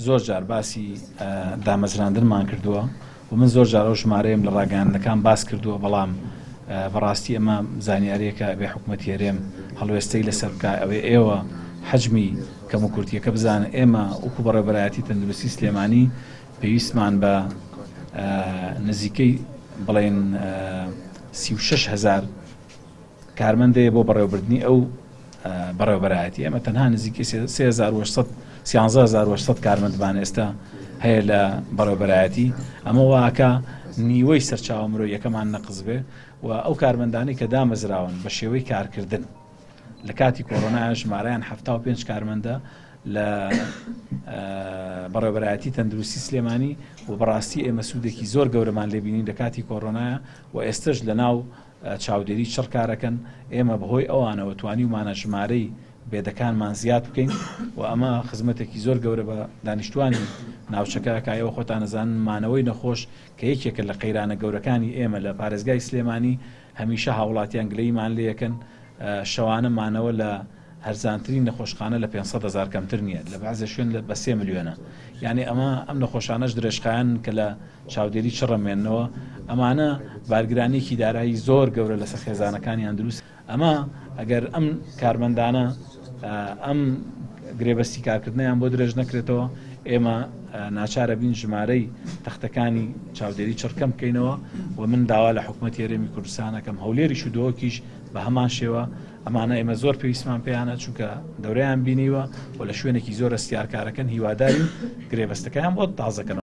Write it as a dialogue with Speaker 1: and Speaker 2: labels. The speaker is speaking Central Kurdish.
Speaker 1: زۆر جار باسی دامەزراندنمان کردووە و من زۆر جار ئەو ژمارەیەم لە ڕاگەیاندنەکان باس کردووە، بەڵام بەڕاستی ئەمە زانیاریەکە بێ حکوومەت هێرێم هەڵوێستەی لەسەر بکە، ئەوێ ئێوە حەجمی کەم و کورتیەکە بزانن. ئێمە وەکو بەڕێوەبەرایەتی تەندروستی سلێمانی پێویستمان بە نزیکەی بڵێن 36,000 کارمەندەیە بۆ بەڕێوەبردننی ئەو بەڕێوەبەرایەتی. ئێمە تەنها نزیکەی 13,800 کارمەندمان ئێستا هەیە لە بەڕێوەبەرایەتی. ئەمە واکە نیوەی سەرچاوە مرۆییەکەمان نەقز بێ و ئەو کارمەندانی کە دامەزراون بە شێوەی کارکردن لە کاتی کۆڕۆنا ژمارەیان 75 کارمەندە لە بەڕێوەبەرایەتی تەندروستی سلێمانی و بەڕاستی ئێمە سوودێکی زۆر گەورەمان لێبینین لە کاتی کۆڕۆنایە و ئێستش لە ناو چاودێری چڕکارەکەن. ئێمە بەهۆی ئەوانەوە توانیمانە ژمارەی بێدەکانمان زیاد بکەین و ئەمە خزمەتێکی زۆر گەورە بە دانیشتوانی ناوچەکە کایەوە خۆتان نەزانن مانەوەی نەخۆش کە یەکێکە لە قەیرانە گەورەکانی ئێمە لە پارێزگای سلێمانی هەمیشە هاوڵاتیان گلەیمان لێ یەکەن. شەوانە مانەوە لە هەرزانترین نەخۆشخانە لە 500,000 کەمتر نییە، لە بەعزە شوێن بە 3 ملیۆنە. یعنی ئەم نەخۆشانەش درێژخایەن کە لە چاودێری چڕەمێننەوە ئەمانە بارگرانێکی دارایی زۆر گەورە لەسەر خێزانەکانیان دروست. ئەمە ئەگەر ئەم کارمەندانە ئەم گرێبەستی کارکردنیان بۆ درێژ نەکرێتەوە ئێمە ناچارە بین ژمارەی تەختەکانی چاودێری چڕکەم بکەینەوە و من داوا لە حکوومەت هێرێمی کوردستانەکەم هەولێریش و دۆکیش بە هەمان شێوە ئەمانە ئێمە زۆر پێویستمان پێیانە چونکە دەورەیان بینیوە و لە شوێنێکی زۆر ئەستیارکارەکەن هیواداری گرێبەستەکەیان بۆ تازەکەنەوە.